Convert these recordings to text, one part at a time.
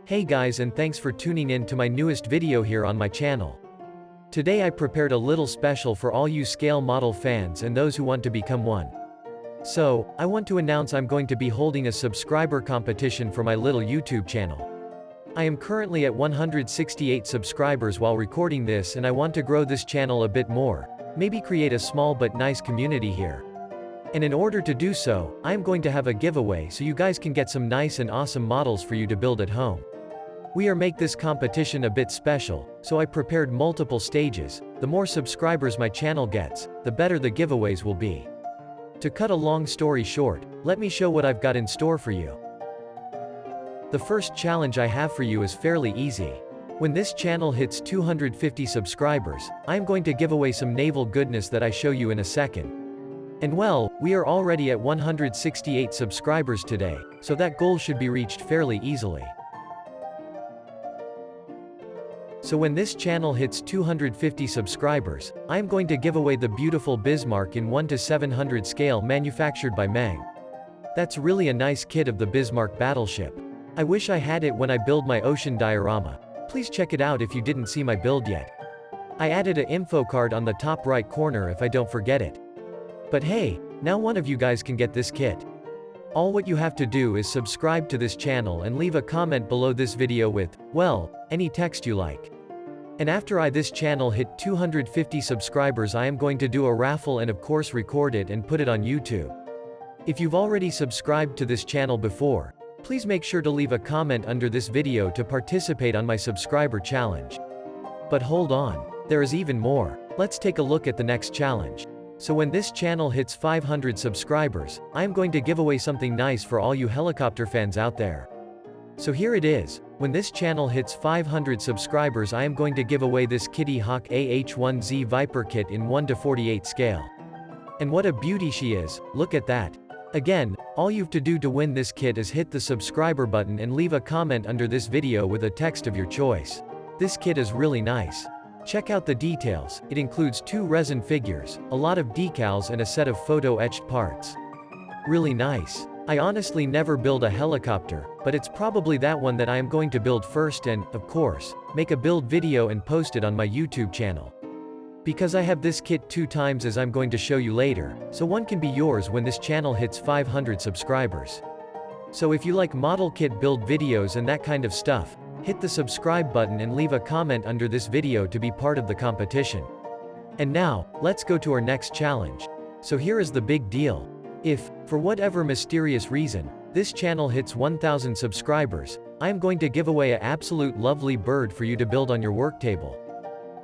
Hey guys, and thanks for tuning in to my newest video here on my channel. Today I prepared a little special for all you scale model fans and those who want to become one. So, I want to announce I'm going to be holding a subscriber competition for my little YouTube channel. I am currently at 168 subscribers while recording this, and I want to grow this channel a bit more, maybe create a small but nice community here. And in order to do so, I am going to have a giveaway so you guys can get some nice and awesome models for you to build at home. We are make this competition a bit special, so I prepared multiple stages. The more subscribers my channel gets, the better the giveaways will be. To cut a long story short, let me show what I've got in store for you. The first challenge I have for you is fairly easy. When this channel hits 250 subscribers, I am going to give away some naval goodness that I show you in a second. And well, we are already at 168 subscribers today, so that goal should be reached fairly easily. So when this channel hits 250 subscribers, I am going to give away the beautiful Bismarck in 1:700 scale manufactured by Meng. That's really a nice kit of the Bismarck battleship. I wish I had it when I build my ocean diorama. Please check it out if you didn't see my build yet. I added an info card on the top right corner if I don't forget it. But hey, now one of you guys can get this kit. All what you have to do is subscribe to this channel and leave a comment below this video with, well, any text you like. And after this channel hit 250 subscribers, I am going to do a raffle and of course record it and put it on YouTube. If you've already subscribed to this channel before, please make sure to leave a comment under this video to participate on my subscriber challenge. But hold on, there is even more. Let's take a look at the next challenge. So when this channel hits 500 subscribers, I am going to give away something nice for all you helicopter fans out there. So here it is. When this channel hits 500 subscribers, I am going to give away this Kitty Hawk AH-1Z Viper kit in 1:48 scale. And what a beauty she is, look at that. Again, all you have to do to win this kit is hit the subscriber button and leave a comment under this video with a text of your choice. This kit is really nice. Check out the details. It includes 2 resin figures, a lot of decals and a set of photo-etched parts. Really nice. I honestly never build a helicopter, but it's probably that one that I am going to build first and, of course, make a build video and post it on my YouTube channel. Because I have this kit 2 times as I'm going to show you later, so one can be yours when this channel hits 500 subscribers. So if you like model kit build videos and that kind of stuff, hit the subscribe button and leave a comment under this video to be part of the competition. And now, let's go to our next challenge. So here is the big deal. If, for whatever mysterious reason, this channel hits 1,000 subscribers, I am going to give away an absolute lovely bird for you to build on your work table.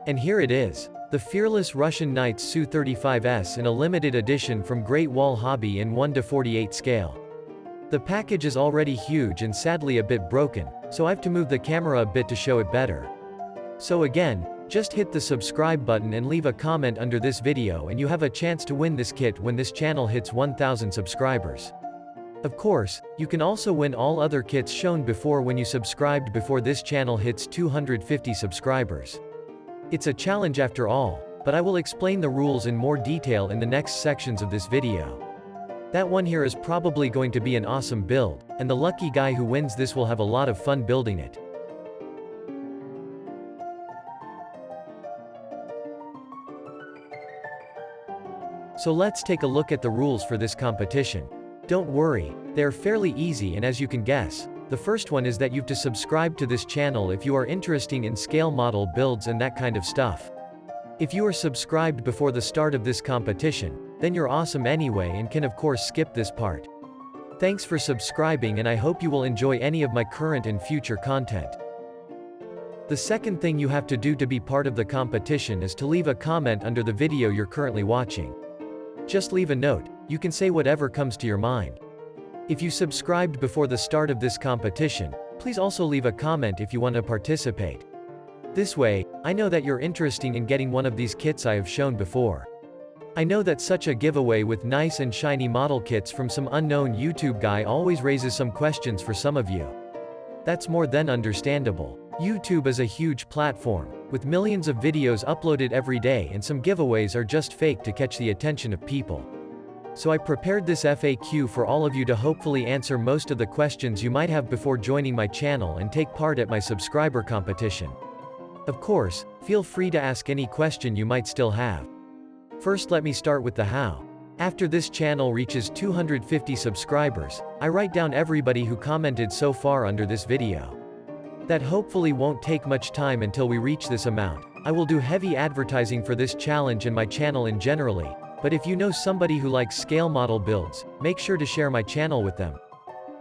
And here it is. The Fearless Russian Knights Su-35S in a limited edition from Great Wall Hobby in 1:48 scale. The package is already huge and sadly a bit broken, so I have to move the camera a bit to show it better. So again, just hit the subscribe button and leave a comment under this video and you have a chance to win this kit when this channel hits 1,000 subscribers. Of course, you can also win all other kits shown before when you subscribed before this channel hits 250 subscribers. It's a challenge after all, but I will explain the rules in more detail in the next sections of this video. That one here is probably going to be an awesome build, and the lucky guy who wins this will have a lot of fun building it. So let's take a look at the rules for this competition. Don't worry, they're fairly easy, and as you can guess, the first one is that you've to subscribe to this channel if you are interested in scale model builds and that kind of stuff. If you are subscribed before the start of this competition, then you're awesome anyway and can of course skip this part. Thanks for subscribing, and I hope you will enjoy any of my current and future content. The second thing you have to do to be part of the competition is to leave a comment under the video you're currently watching. Just leave a note, you can say whatever comes to your mind. If you subscribed before the start of this competition, please also leave a comment if you want to participate. This way, I know that you're interested in getting one of these kits I have shown before. I know that such a giveaway with nice and shiny model kits from some unknown YouTube guy always raises some questions for some of you. That's more than understandable. YouTube is a huge platform, with millions of videos uploaded every day, and some giveaways are just fake to catch the attention of people. So I prepared this FAQ for all of you to hopefully answer most of the questions you might have before joining my channel and take part at my subscriber competition. Of course, feel free to ask any question you might still have. First, let me start with the how. After this channel reaches 250 subscribers, I write down everybody who commented so far under this video. That hopefully won't take much time until we reach this amount. I will do heavy advertising for this challenge and my channel in generally, but if you know somebody who likes scale model builds, make sure to share my channel with them.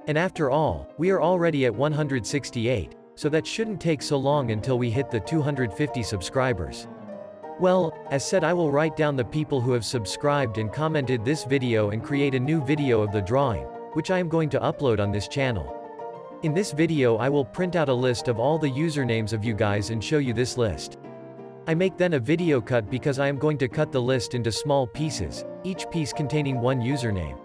And after all, we are already at 168, so that shouldn't take so long until we hit the 250 subscribers. Well, as said, I will write down the people who have subscribed and commented this video and create a new video of the drawing, which I am going to upload on this channel. In this video I will print out a list of all the usernames of you guys and show you this list. I make then a video cut because I am going to cut the list into small pieces, each piece containing one username.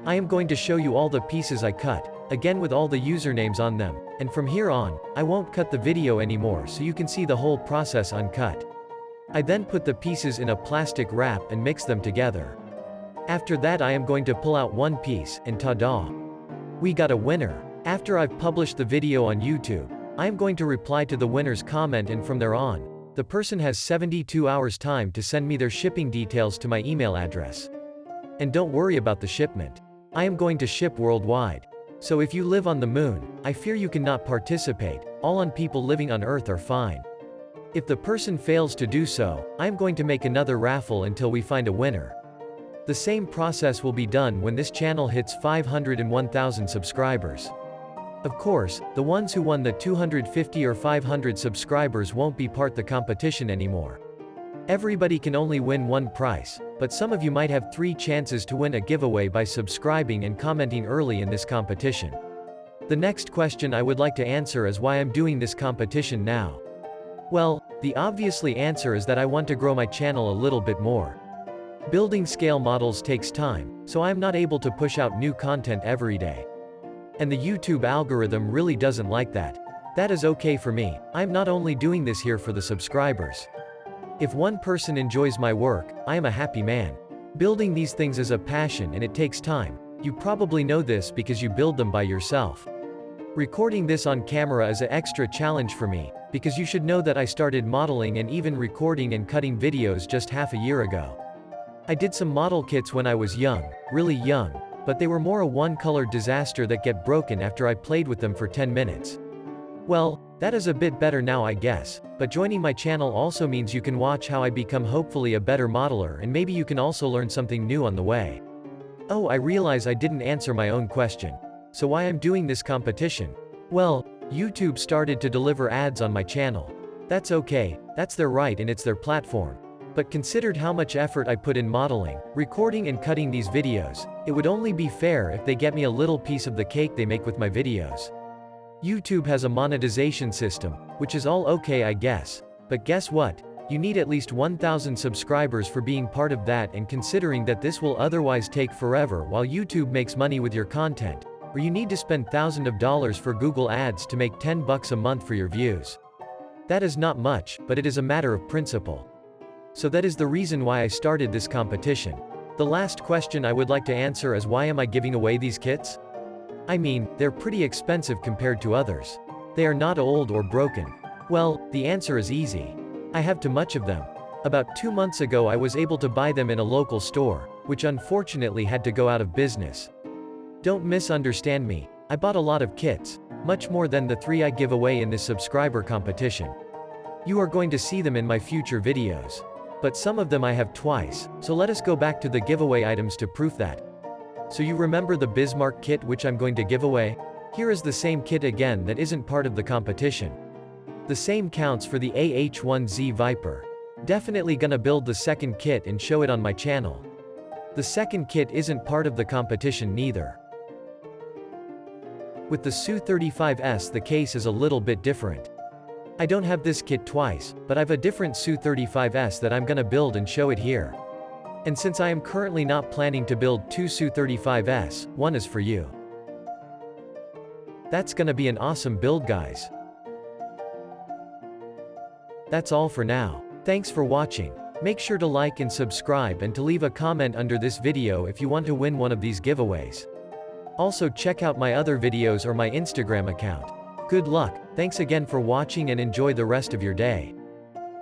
I am going to show you all the pieces I cut, again with all the usernames on them, and from here on, I won't cut the video anymore so you can see the whole process uncut. I then put the pieces in a plastic wrap and mix them together. After that I am going to pull out one piece, and ta-da! We got a winner. After I've published the video on YouTube, I am going to reply to the winner's comment, and from there on, the person has 72 hours time to send me their shipping details to my email address. And don't worry about the shipment. I am going to ship worldwide. So if you live on the moon, I fear you cannot participate, all on people living on Earth are fine. If the person fails to do so, I am going to make another raffle until we find a winner. The same process will be done when this channel hits 500 and 1000 subscribers. Of course, the ones who won the 250 or 500 subscribers won't be part the competition anymore. Everybody can only win one prize, but some of you might have 3 chances to win a giveaway by subscribing and commenting early in this competition. The next question I would like to answer is why I'm doing this competition now. Well, the obviously answer is that I want to grow my channel a little bit more. Building scale models takes time, so I am not able to push out new content every day. And the YouTube algorithm really doesn't like that. That is okay for me, I'm not only doing this here for the subscribers. If one person enjoys my work, I am a happy man. Building these things is a passion and it takes time. You probably know this because you build them by yourself. Recording this on camera is an extra challenge for me, because you should know that I started modeling and even recording and cutting videos just half a year ago. I did some model kits when I was young, really young, but they were more a one-colored disaster that get broken after I played with them for 10 minutes. Well, that is a bit better now I guess, but joining my channel also means you can watch how I become hopefully a better modeler, and maybe you can also learn something new on the way. Oh, I realize I didn't answer my own question. So why I'm doing this competition? Well, YouTube started to deliver ads on my channel. That's okay, that's their right and it's their platform. But considered how much effort I put in modeling, recording and cutting these videos, it would only be fair if they get me a little piece of the cake they make with my videos. YouTube has a monetization system, which is all okay I guess, but guess what? You need at least 1000 subscribers for being part of that, and considering that this will otherwise take forever while YouTube makes money with your content, or you need to spend thousands of dollars for Google ads to make $10 a month for your views. That is not much, but it is a matter of principle. So that is the reason why I started this competition. The last question I would like to answer is why am I giving away these kits? I mean, they're pretty expensive compared to others. They are not old or broken. Well, the answer is easy. I have too much of them. About 2 months ago I was able to buy them in a local store, which unfortunately had to go out of business. Don't misunderstand me, I bought a lot of kits, much more than the 3 I give away in this subscriber competition. You are going to see them in my future videos. But some of them I have twice, so let us go back to the giveaway items to prove that. So you remember the Bismarck kit which I'm going to give away? Here is the same kit again that isn't part of the competition. The same counts for the AH-1Z Viper. Definitely gonna build the second kit and show it on my channel. The second kit isn't part of the competition neither. With the Su-35S the case is a little bit different. I don't have this kit twice, but I've a different Su-35S that I'm gonna build and show it here. And since I am currently not planning to build 2 Su-35S, one is for you. That's gonna be an awesome build guys. That's all for now. Thanks for watching. Make sure to like and subscribe and to leave a comment under this video if you want to win one of these giveaways. Also check out my other videos or my Instagram account. Good luck, thanks again for watching and enjoy the rest of your day.